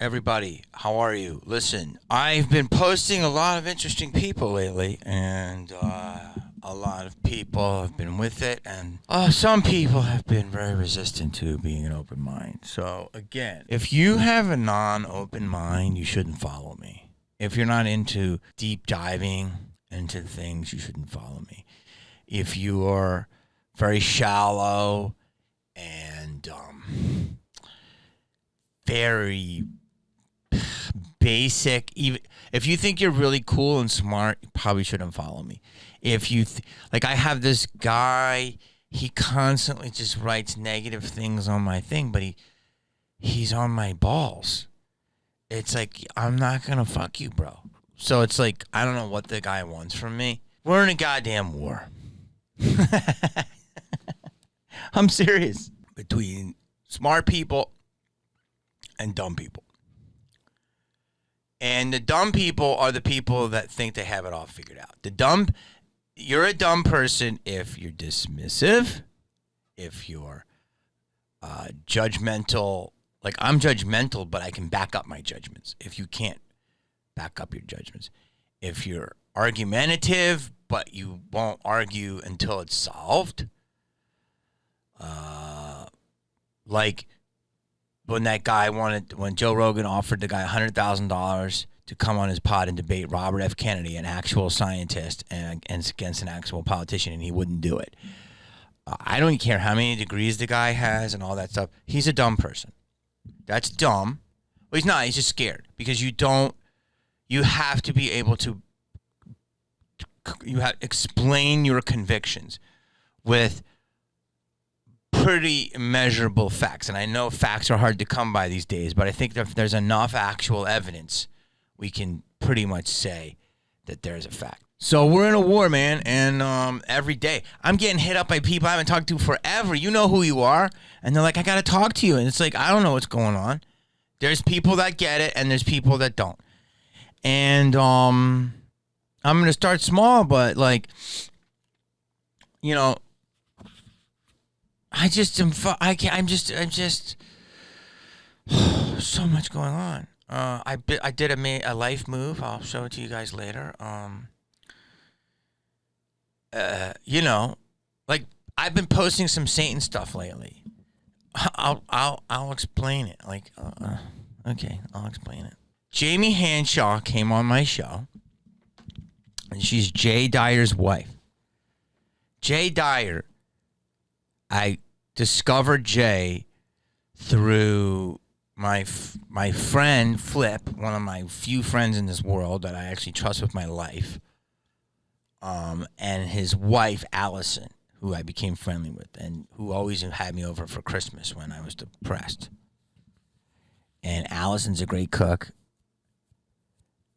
everybody. How are you? Listen, I've been posting a lot of interesting people lately, and a lot of people have been with it, and some people have been very resistant to being an open mind. So, again, if you have a non-open mind, you shouldn't follow me. If you're not into deep diving into things, you shouldn't follow me. If you are very shallow and very basic, even if you think you're really cool and smart, you probably shouldn't follow me. If you like, I have this guy, he constantly just writes negative things on my thing, but he's on my balls. It's like, I'm not gonna fuck you, bro. So it's like, I don't know what the guy wants from me. We're in a goddamn war. I'm serious. Between smart people and dumb people. And the dumb people are the people that think they have it all figured out. You're a dumb person if you're dismissive, if you're judgmental. Like, I'm judgmental, but I can back up my judgments. If you can't back up your judgments. If you're argumentative, but you won't argue until it's solved. Like when Joe Rogan offered the guy $100,000 to come on his pod and debate Robert F. Kennedy, an actual scientist, and against an actual politician, and he wouldn't do it. I don't care how many degrees the guy has and all that stuff. He's a dumb person. That's dumb. Well, he's not. He's just scared because you have to be able to explain your convictions with pretty measurable facts. And I know facts are hard to come by these days, but I think if there's enough actual evidence, we can pretty much say that there's a fact. So we're in a war, man, and every day I'm getting hit up by people I haven't talked to forever. You know who you are, and they're like, I got to talk to you. And it's like, I don't know what's going on. There's people that get it, and there's people that don't. And I'm going to start small, but like, you know, I'm just so much going on. I did a life move. I'll show it to you guys later. You know, like, I've been posting some Satan stuff lately. I'll explain it. Like, okay, I'll explain it. Jamie Hanshaw came on my show, and she's Jay Dyer's wife. Jay Dyer, I discovered Jay through my friend Flip, one of my few friends in this world that I actually trust with my life, and his wife Allison, who I became friendly with, and who always had me over for Christmas when I was depressed. And Allison's a great cook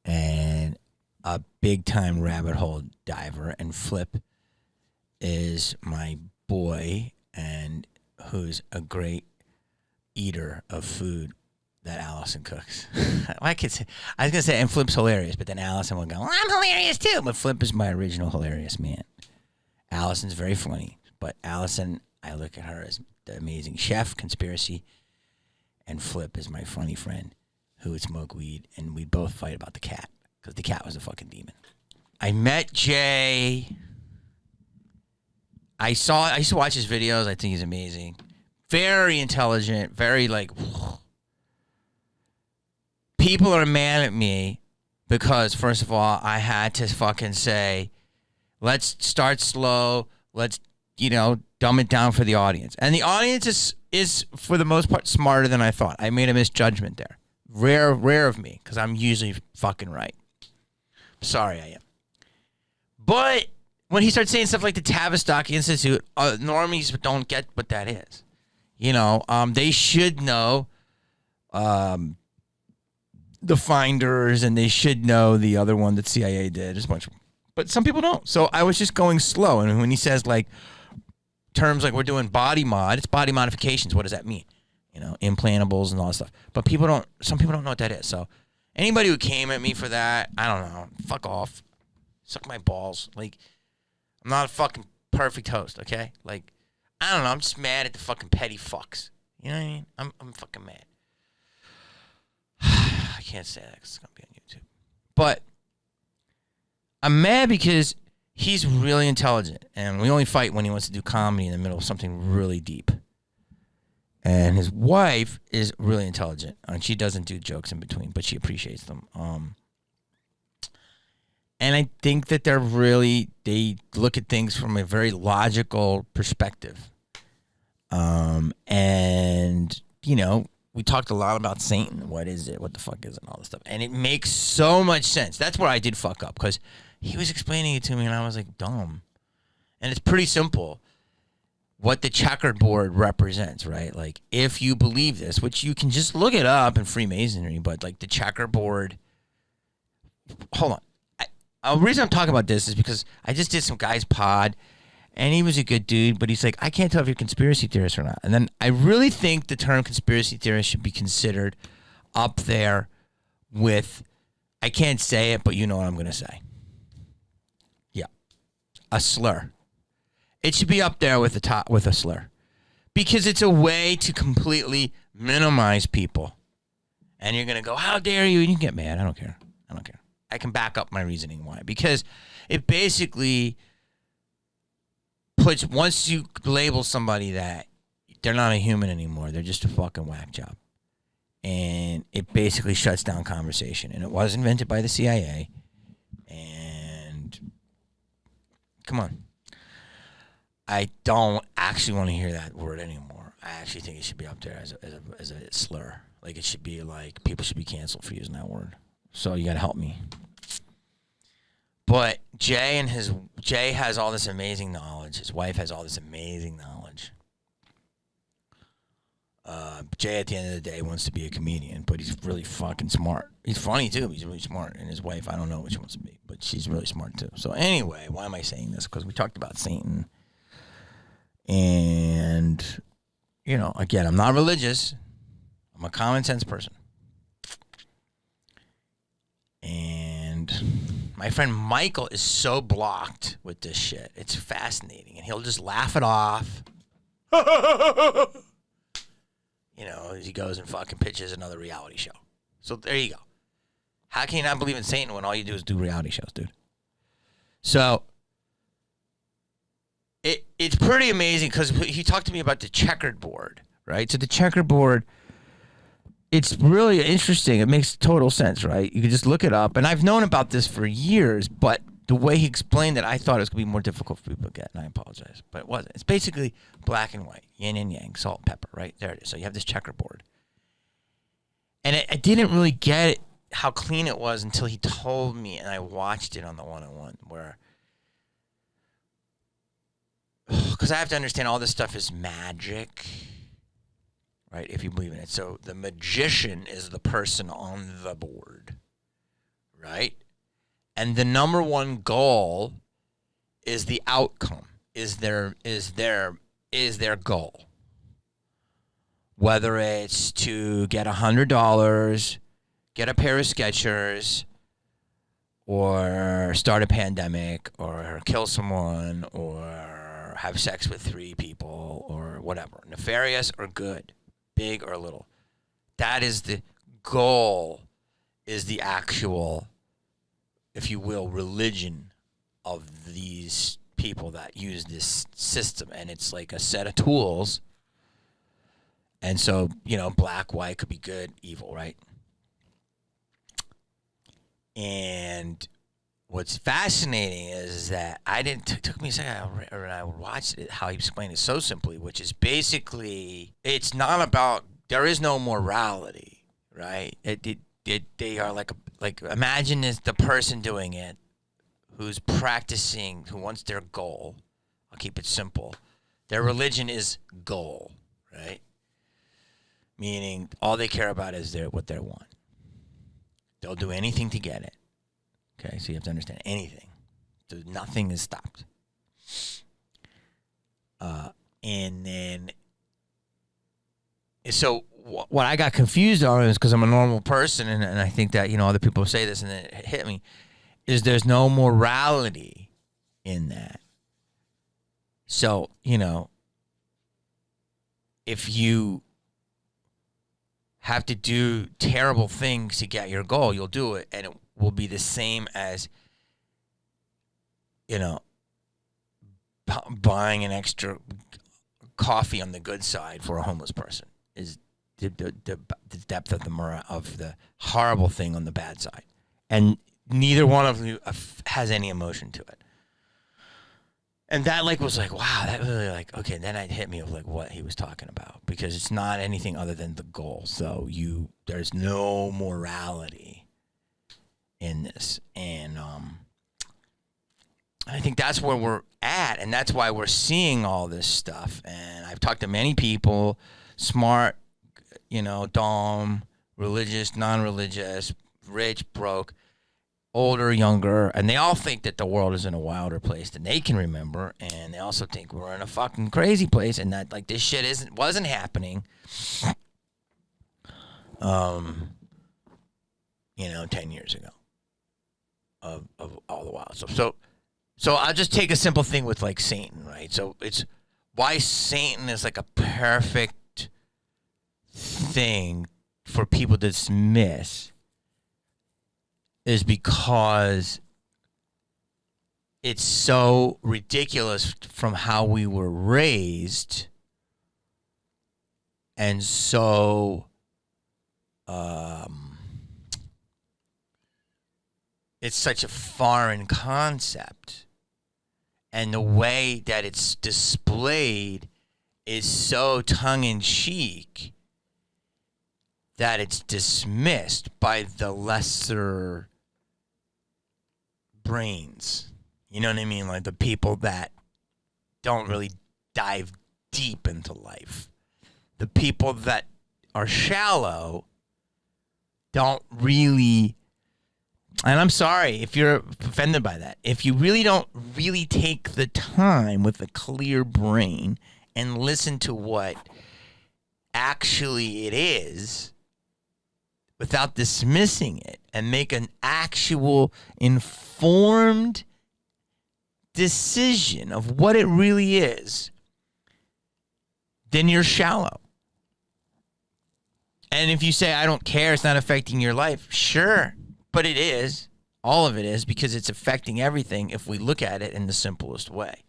and a big-time rabbit hole diver, and Flip is my boy and who's a great eater of food that Allison cooks. I was going to say, and Flip's hilarious, but then Allison would go, well, I'm hilarious too. But Flip is my original hilarious man. Allison's very funny, but Allison, I look at her as the amazing chef, conspiracy, and Flip is my funny friend who would smoke weed, and we'd both fight about the cat because the cat was a fucking demon. I met Jay. I used to watch his videos. I think he's amazing. Very intelligent, very like, people are mad at me because, first of all, I had to fucking say, let's start slow. Let's, dumb it down for the audience. And the audience is for the most part smarter than I thought. I made a misjudgment there. Rare of me, because I'm usually fucking right. Sorry, I am. But when he starts saying stuff like the Tavistock Institute, normies don't get what that is. They should know the Finders, and they should know the other one that CIA did. But some people don't. So I was just going slow. And when he says, like, terms like we're doing body mod, it's body modifications. What does that mean? Implantables and all that stuff. But some people don't know what that is. So anybody who came at me for that, I don't know. Fuck off. Suck my balls. Like, I'm not a fucking perfect host, okay? Like, I don't know. I'm just mad at the fucking petty fucks. You know what I mean? I'm fucking mad. can't say that because it's going to be on YouTube. But I'm mad because he's really intelligent, and we only fight when he wants to do comedy in the middle of something really deep. And his wife is really intelligent, and she doesn't do jokes in between, but she appreciates them. And I think that they look at things from a very logical perspective. And, we talked a lot about Satan. What is it? What the fuck is it? And all this stuff. And it makes so much sense. That's where I did fuck up, because he was explaining it to me, and I was like, dumb. And it's pretty simple what the checkerboard represents, right? Like, if you believe this, which you can just look it up in Freemasonry, but, like, the checkerboard. Hold on. The reason I'm talking about this is because I just did some guy's pod, and he was a good dude, but he's like, I can't tell if you're a conspiracy theorist or not. And then I really think the term conspiracy theorist should be considered up there with, I can't say it, but you know what I'm going to say. Yeah. A slur. It should be up there with a slur. Because it's a way to completely minimize people. And you're going to go, how dare you? And you can get mad. I don't care. I can back up my reasoning why. Because it basically puts, once you label somebody that they're not a human anymore, they're just a fucking whack job. And it basically shuts down conversation. And it was invented by the CIA. And come on. I don't actually want to hear that word anymore. I actually think it should be up there as a slur. Like, it should be like, people should be canceled for using that word. So you got to help me. But Jay has all this amazing knowledge. His wife has all this amazing knowledge. Jay, at the end of the day, wants to be a comedian, but he's really fucking smart. He's funny, too. He's really smart. And his wife, I don't know what she wants to be, but she's really smart, too. So anyway, why am I saying this? Because we talked about Satan. And, again, I'm not religious. I'm a common sense person. And my friend Michael is so blocked with this shit. It's fascinating. And he'll just laugh it off. As he goes and fucking pitches another reality show. So there you go. How can you not believe in Satan when all you do is do reality shows, dude? So it's pretty amazing, because he talked to me about the checkerboard, right? So the checkerboard, it's really interesting. It makes total sense, right? You can just look it up. And I've known about this for years, but the way he explained it, I thought it was going to be more difficult for people to get, and I apologize. But it wasn't. It's basically black and white, yin and yang, salt, pepper, right? There it is. So you have this checkerboard. And I didn't really get it, how clean it was, until he told me, and I watched it on the one-on-one, where, because I have to understand all this stuff is magic, right, if you believe in it. So the magician is the person on the board, right? And the number one goal is the outcome, is their goal. Whether it's to get $100, get a pair of Skechers, or start a pandemic, or kill someone, or have sex with 3 people, or whatever. Nefarious or good, big or little. That is the goal, is the actual, if you will, religion of these people that use this system. And it's like a set of tools. And so, black, white could be good, evil, right? And what's fascinating is that it took me a second, and I watched it, how he explained it so simply, which is basically, it's not about, there is no morality, right? They are like imagine this, the person doing it, who's practicing, who wants their goal. I'll keep it simple. Their religion is goal, right? Meaning all they care about is what they want. They'll do anything to get it. Okay, so you have to understand, anything. So nothing is stopped. And then, so what I got confused on is, because I'm a normal person, and I think that, other people say this, and it hit me, is there's no morality in that. So, if you have to do terrible things to get your goal, you'll do it, and it will be the same as, you know, buying an extra coffee on the good side for a homeless person is the depth of the horrible thing on the bad side, and neither one of you has any emotion to it. And that was like, wow, that really okay. Then it hit me of what he was talking about, because it's not anything other than the goal. So there's no morality in this, and I think that's where we're at, and that's why we're seeing all this stuff. And I've talked to many people, smart, dumb, religious, non-religious, rich, broke, older, younger, and they all think that the world is in a wilder place than they can remember, and they also think we're in a fucking crazy place, and that this shit wasn't happening 10 years ago of all the wild stuff. So I'll just take a simple thing with Satan, right? So it's why Satan is a perfect thing for people to dismiss is because it's so ridiculous from how we were raised, and so it's such a foreign concept, and the way that it's displayed is so tongue-in-cheek that it's dismissed by the lesser brains. You know what I mean? The people that don't really dive deep into life. The people that are shallow don't really, and I'm sorry if you're offended by that, if you really don't really take the time with a clear brain and listen to what actually it is, without dismissing it, and make an actual informed decision of what it really is, then you're shallow. And if you say, I don't care, it's not affecting your life, sure, but it is. All of it is, because it's affecting everything if we look at it in the simplest way.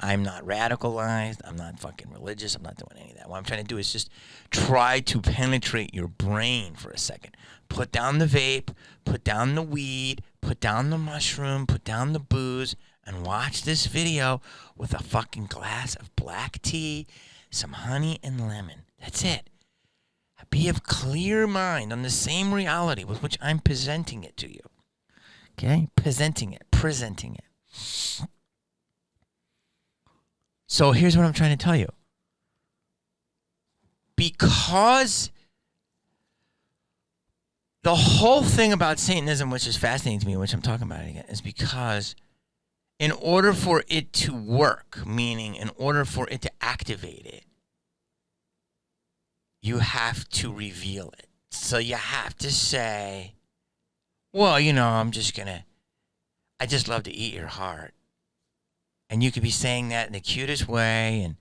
I'm not radicalized. I'm not fucking religious. I'm not doing any of that. What I'm trying to do is just try to penetrate your brain for a second. Put down the vape, put down the weed, put down the mushroom, put down the booze, and watch this video with a fucking glass of black tea, some honey and lemon. That's it. Be of clear mind on the same reality with which I'm presenting it to you. Okay? Presenting it. So here's what I'm trying to tell you. Because the whole thing about Satanism, which is fascinating to me, which I'm talking about it again, is because in order for it to work, meaning in order for it to activate it, you have to reveal it. So you have to say, well, I just love to eat your heart. And you could be saying that in the cutest way and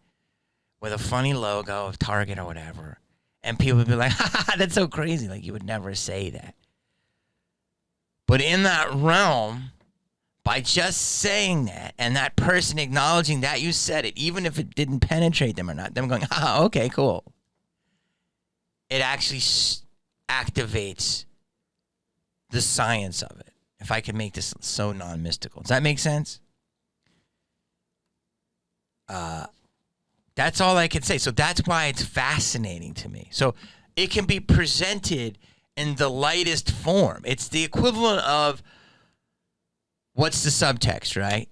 with a funny logo of Target or whatever. And people would be like, ha, that's so crazy. You would never say that. But in that realm, by just saying that and that person acknowledging that you said it, even if it didn't penetrate them or not, them going, okay, cool. It actually activates the science of it. If I could make this so non-mystical. Does that make sense? That's all I can say. So that's why it's fascinating to me. So it can be presented in the lightest form. It's the equivalent of, what's the subtext, right?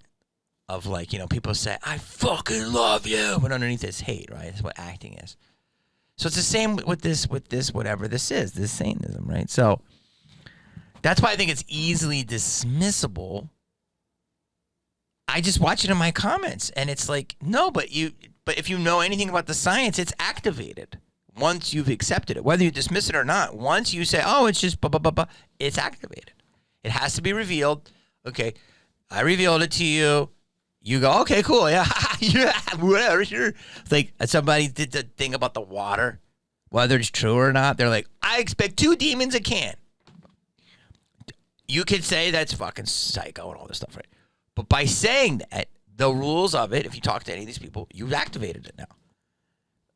Of people say, I fucking love you. But underneath it's hate, right? That's what acting is. So it's the same with this, whatever this is, this Satanism, right? So that's why I think it's easily dismissible. I just watch it in my comments, and it's no, but if you know anything about the science, it's activated once you've accepted it, whether you dismiss it or not. Once you say, oh, it's just blah, blah, blah, blah, it's activated. It has to be revealed. Okay, I revealed it to you. You go, okay, cool, yeah, yeah, whatever, sure. It's somebody did the thing about the water, whether it's true or not, they're like, I expect 2 demons a can. You could say that's fucking psycho and all this stuff, right? But by saying that, the rules of it, if you talk to any of these people, you've activated it now.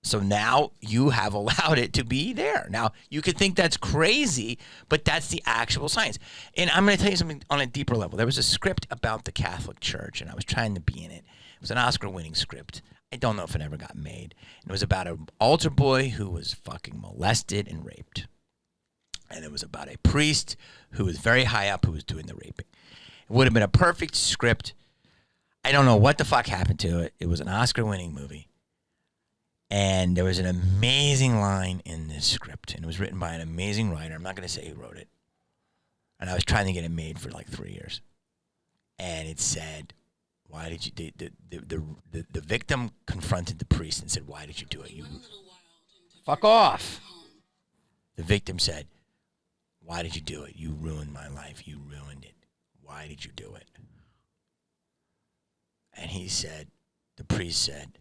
So now you have allowed it to be there. Now, you could think that's crazy, but that's the actual science. And I'm going to tell you something on a deeper level. There was a script about the Catholic Church, and I was trying to be in it. It was an Oscar-winning script. I don't know if it ever got made. It was about an altar boy who was fucking molested and raped. And it was about a priest who was very high up who was doing the raping. It would have been a perfect script. I don't know what the fuck happened to it. It was an Oscar-winning movie. And there was an amazing line in this script. And it was written by an amazing writer. I'm not going to say who wrote it. And I was trying to get it made for like 3 years. And it said, why did you do the victim confronted the priest and said, why did you do it? You fuck off. The victim said, why did you do it? You ruined my life. You ruined it. Why did you do it? And he said, the priest said,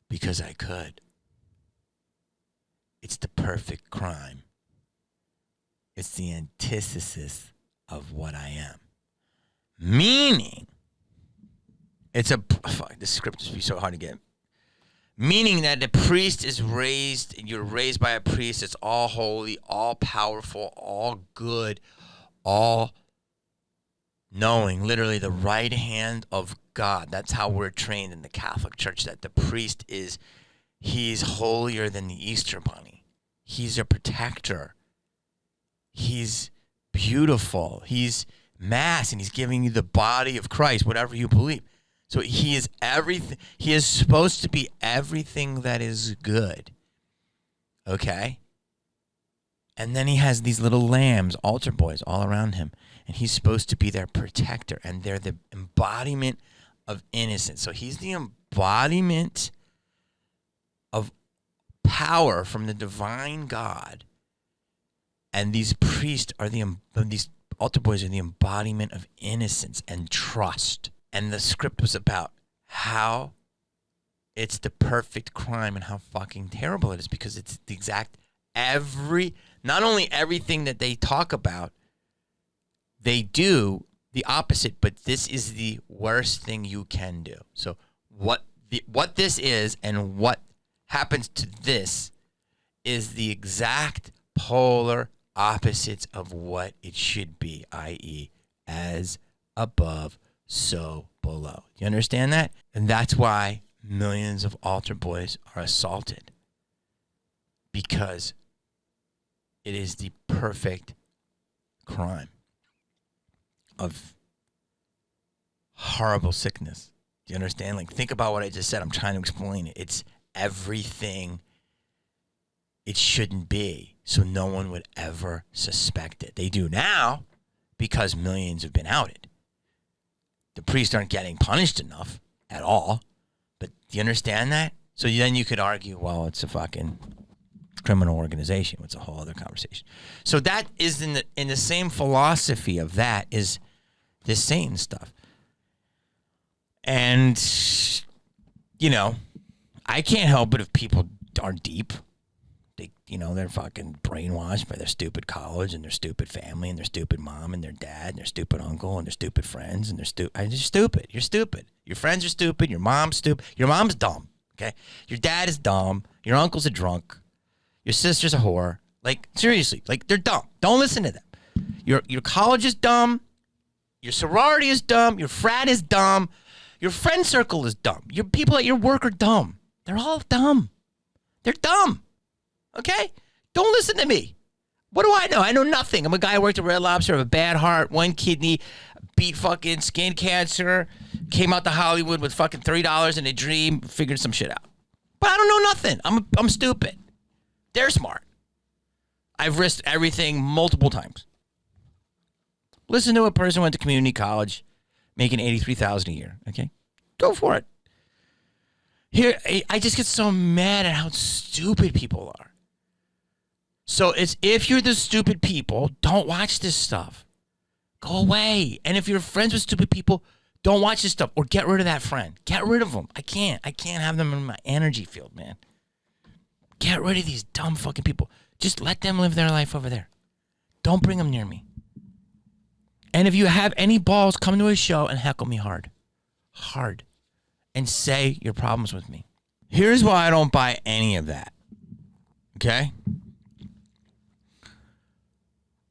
because I could. It's the perfect crime. It's the antithesis of what I am. Meaning, it's a, fuck, this script just be so hard to get. Meaning that the priest is raised, you're raised by a priest that's all holy, all powerful, all good, all knowing, literally the right hand of God. That's how we're trained in the Catholic Church, that the priest he's holier than the Easter Bunny. He's a protector. He's beautiful. He's Mass, and he's giving you the body of Christ, whatever you believe. So he is everything. He is supposed to be everything that is good. Okay? And then he has these little lambs, altar boys, all around him. And he's supposed to be their protector. And they're the embodiment of innocence. So he's the embodiment of power from the divine God. And these priests are these altar boys are the embodiment of innocence and trust. And the script was about how it's the perfect crime and how fucking terrible it is, because it's the exact not only everything that they talk about, they do the opposite, but this is the worst thing you can do. So what this is and what happens to this is the exact polar opposites of what it should be, i.e., as above, so below. You understand that? And that's why millions of altar boys are assaulted, because it is the perfect crime of horrible sickness. Do you understand? Like, think about what I just said. I'm trying to explain it. It's everything it shouldn't be, so no one would ever suspect it. They do now because millions have been outed. The priests aren't getting punished enough at all. But do you understand that? So then you could argue, well, it's a fucking criminal organization. It's a whole other conversation. So that is in the same philosophy of that is this Satan stuff. And, you know, I can't help it if people are deep. They're fucking brainwashed by their stupid college and their stupid family and their stupid mom and their dad and their stupid uncle and their stupid friends and they're stupid. You're stupid. Your friends are stupid. Your mom's stupid. Your mom's dumb. Okay? Your dad is dumb. Your uncle's a drunk. Your sister's a whore. Like, seriously, like, they're dumb. Don't listen to them. Your college is dumb. Your sorority is dumb. Your frat is dumb. Your friend circle is dumb. Your people at your work are dumb. They're all dumb. They're dumb. Okay? Don't listen to me. What do I know? I know nothing. I'm a guy who worked at Red Lobster, have a bad heart, one kidney, beat fucking skin cancer, came out to Hollywood with fucking $3 in a dream, figured some shit out. But I don't know nothing. I'm stupid. They're smart. I've risked everything multiple times. Listen to a person who went to community college making $83,000 a year. Okay? Go for it. Here, I just get so mad at how stupid people are. So it's, if you're the stupid people, don't watch this stuff. Go away. And if you're friends with stupid people, don't watch this stuff or get rid of that friend. Get rid of them. I can't have them in my energy field, man. Get rid of these dumb fucking people. Just let them live their life over there. Don't bring them near me. And if you have any balls, come to a show and heckle me hard. Hard. And say your problems with me. Here's why I don't buy any of that. Okay?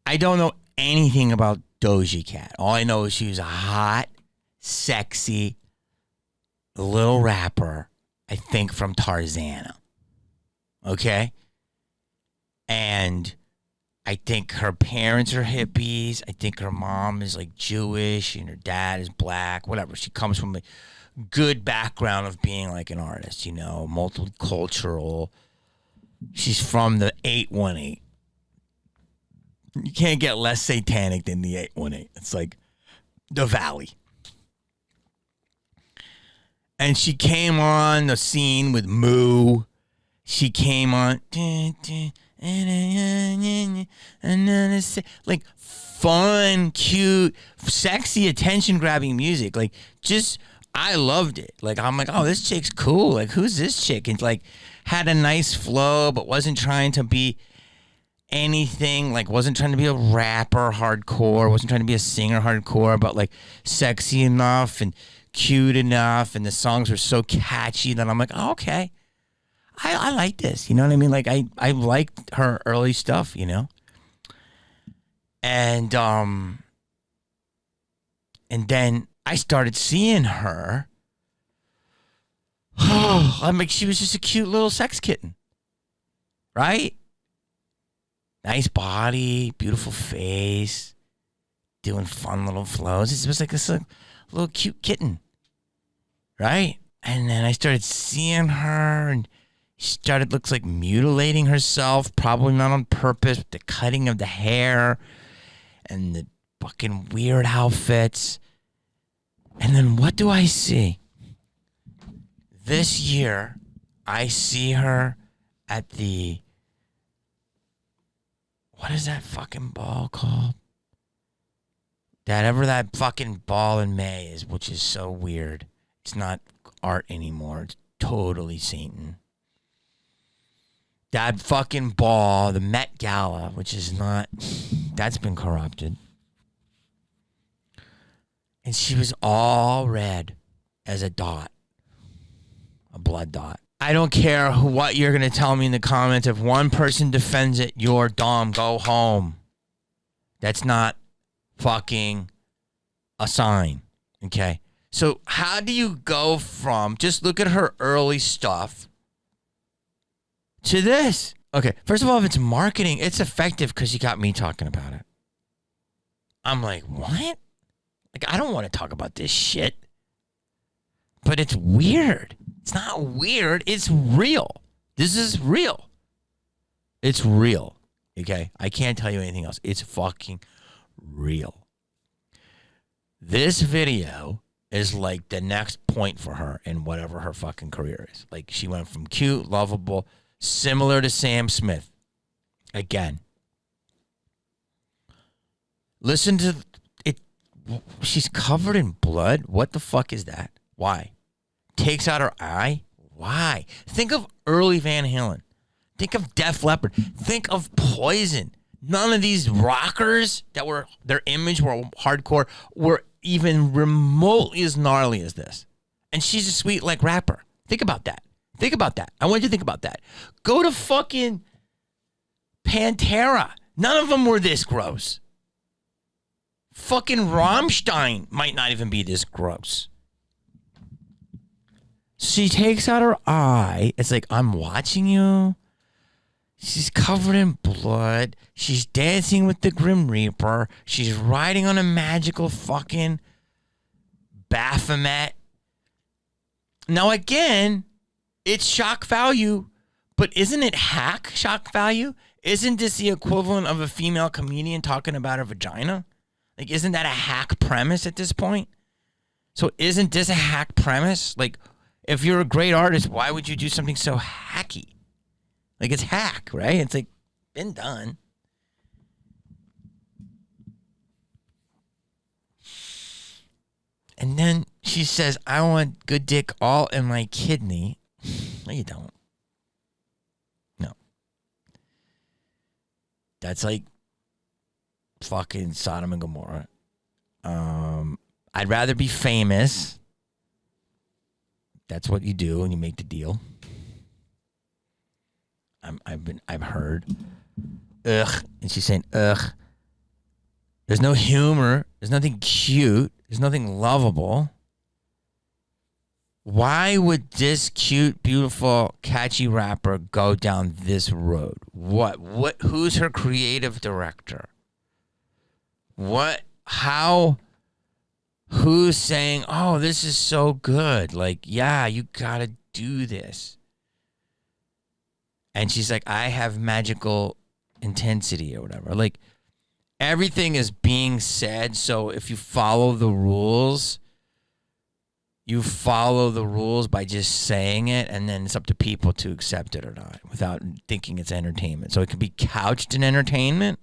I don't know anything about Doja Cat. All I know is she was a hot, sexy little rapper, I think from Tarzana. Okay? And I think her parents are hippies. I think her mom is like Jewish and her dad is black, whatever. She comes from a good background of being like an artist, you know, multicultural. She's from the 818. You can't get less satanic than the 818. It's like the Valley. And she came on the scene with Moo. She came on like fun, cute, sexy, attention-grabbing music. Like, just, I loved it. Like, I'm like, oh, this chick's cool. Like, who's this chick? And like, had a nice flow, but wasn't trying to be anything. Like, wasn't trying to be a rapper hardcore. Wasn't trying to be a singer hardcore, but like sexy enough and cute enough. And the songs were so catchy that I'm like, oh, okay. I like this, you know what I mean? Like, I liked her early stuff, you know? And then I started seeing her. I'm like, she was just a cute little sex kitten. Right? Nice body, beautiful face, doing fun little flows. It was like this little cute kitten. Right? And then I started seeing her, and she started, looks like, mutilating herself, probably not on purpose, with the cutting of the hair and the fucking weird outfits. And then what do I see? This year, I see her at the, what is that fucking ball called? That fucking ball in May is, which is so weird. It's not art anymore. It's totally Satan. That fucking ball, the Met Gala, which is not, that's been corrupted. And she was all red as a dot, a blood dot. I don't care what you're going to tell me in the comments. If one person defends it, you're dumb. Go home. That's not fucking a sign. Okay? So how do you go from, just look at her early stuff, to this? Okay, first of all, if it's marketing, it's effective because you got me talking about it. I'm like, what? Like, I don't want to talk about this shit. But it's weird. It's not weird. It's real. This is real. It's real. Okay? I can't tell you anything else. It's fucking real. This video is like the next point for her in whatever her fucking career is. Like, she went from cute, lovable, similar to Sam Smith. Again. Listen to it. She's covered in blood. What the fuck is that? Why? Takes out her eye? Why? Think of early Van Halen. Think of Def Leppard. Think of Poison. None of these rockers that were, their image were hardcore, were even remotely as gnarly as this. And she's a sweet, like, rapper. Think about that. Think about that. I want you to think about that. Go to fucking Pantera. None of them were this gross. Fucking Rammstein might not even be this gross. She takes out her eye. It's like, I'm watching you. She's covered in blood. She's dancing with the Grim Reaper. She's riding on a magical fucking Baphomet. Now, again, it's shock value, but isn't it hack shock value? Isn't this the equivalent of a female comedian talking about her vagina? Like, isn't that a hack premise at this point? So isn't this a hack premise? Like, if you're a great artist, why would you do something so hacky? Like, it's hack, right? It's like, been done. And then she says, I want good dick all in my kidney. No, you don't. No. That's like fucking Sodom and Gomorrah. I'd rather be famous. That's what you do when you make the deal. I've heard. Ugh. And she's saying, ugh. There's no humor. There's nothing cute. There's nothing lovable. Why would this cute, beautiful, catchy rapper go down this road? What? Who's her creative director? What? How? Who's saying, oh, this is so good? Like, yeah, you gotta do this. And she's like, I have magical intensity or whatever. Like, everything is being said. So if you follow the rules, you follow the rules by just saying it. And then it's up to people to accept it or not without thinking it's entertainment. So it could be couched in entertainment.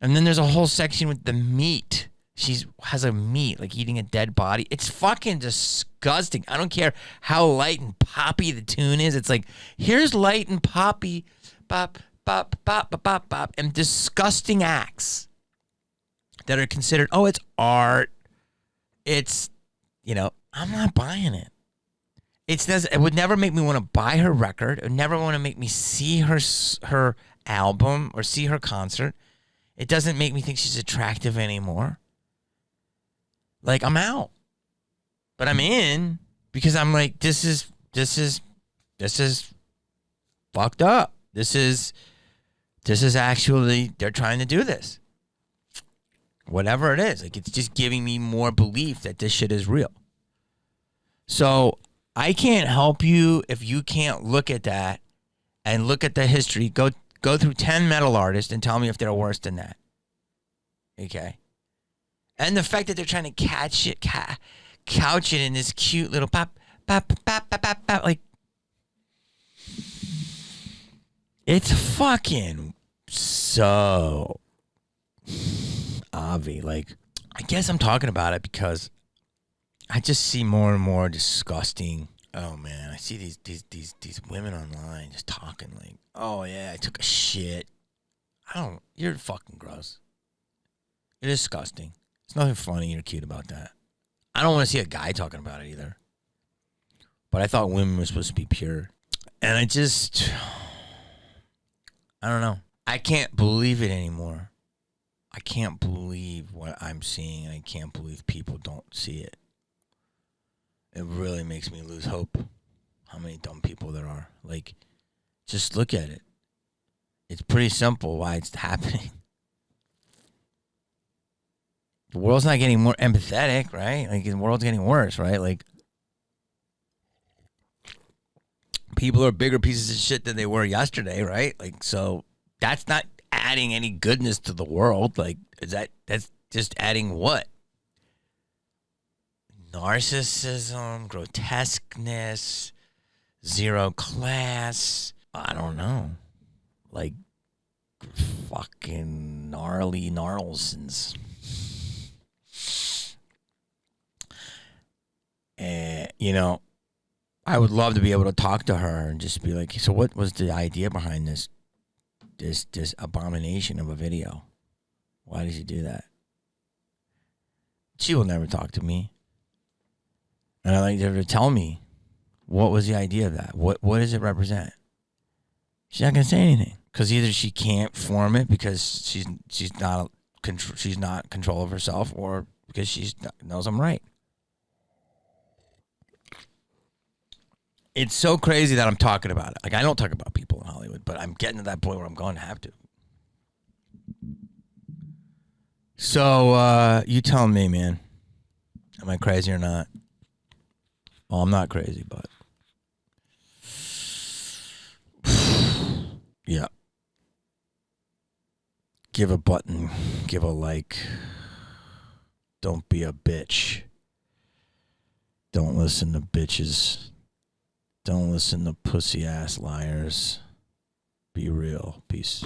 And then there's a whole section with the meat. She has a meat, like eating a dead body. It's fucking disgusting. I don't care how light and poppy the tune is. It's like, here's light and poppy, bop, bop, bop, bop, bop, bop, and disgusting acts that are considered, oh, it's art. It's, I'm not buying it. It would never make me want to buy her record. It would never want to make me see her album or see her concert. It doesn't make me think she's attractive anymore. Like, I'm out. But I'm in because I'm like, this is fucked up. This is actually, they're trying to do this. Whatever it is. Like, it's just giving me more belief that this shit is real. So I can't help you if you can't look at that and look at the history. Go through 10 metal artists and tell me if they're worse than that. Okay? And the fact that they're trying to couch it in this cute little pop, pop, pop, pop, pop, pop, like, it's fucking so obvious. Like, I guess I'm talking about it because I just see more and more disgusting. Oh man, I see these women online just talking like, oh yeah, I took a shit. You're fucking gross. You're disgusting. There's nothing funny or cute about that. I don't want to see a guy talking about it either. But I thought women were supposed to be pure. And I don't know. I can't believe it anymore. I can't believe what I'm seeing. And I can't believe people don't see it. It really makes me lose hope how many dumb people there are. Like, just look at it. It's pretty simple why it's happening. The world's not getting more empathetic, right? Like, the world's getting worse, right? Like, people are bigger pieces of shit than they were yesterday, right? Like, so that's not adding any goodness to the world. Like, that's just adding what? Narcissism, grotesqueness, zero class. I don't know. Like, fucking gnarly gnarlsons. I would love to be able to talk to her and just be like, so what was the idea behind this abomination of a video? Why did you do that? She will never talk to me. And I'd like her to tell me, what was the idea of that? What does it represent? She's not going to say anything. Because either she can't form it because she's not control of herself, or because she knows I'm right. It's so crazy that I'm talking about it. Like, I don't talk about people in Hollywood, but I'm getting to that point where I'm going to have to. So, you tell me, man. Am I crazy or not? Well, I'm not crazy, but... yeah. Give a button. Give a like. Don't be a bitch. Don't listen to bitches. Don't listen to pussy-ass liars. Be real. Peace.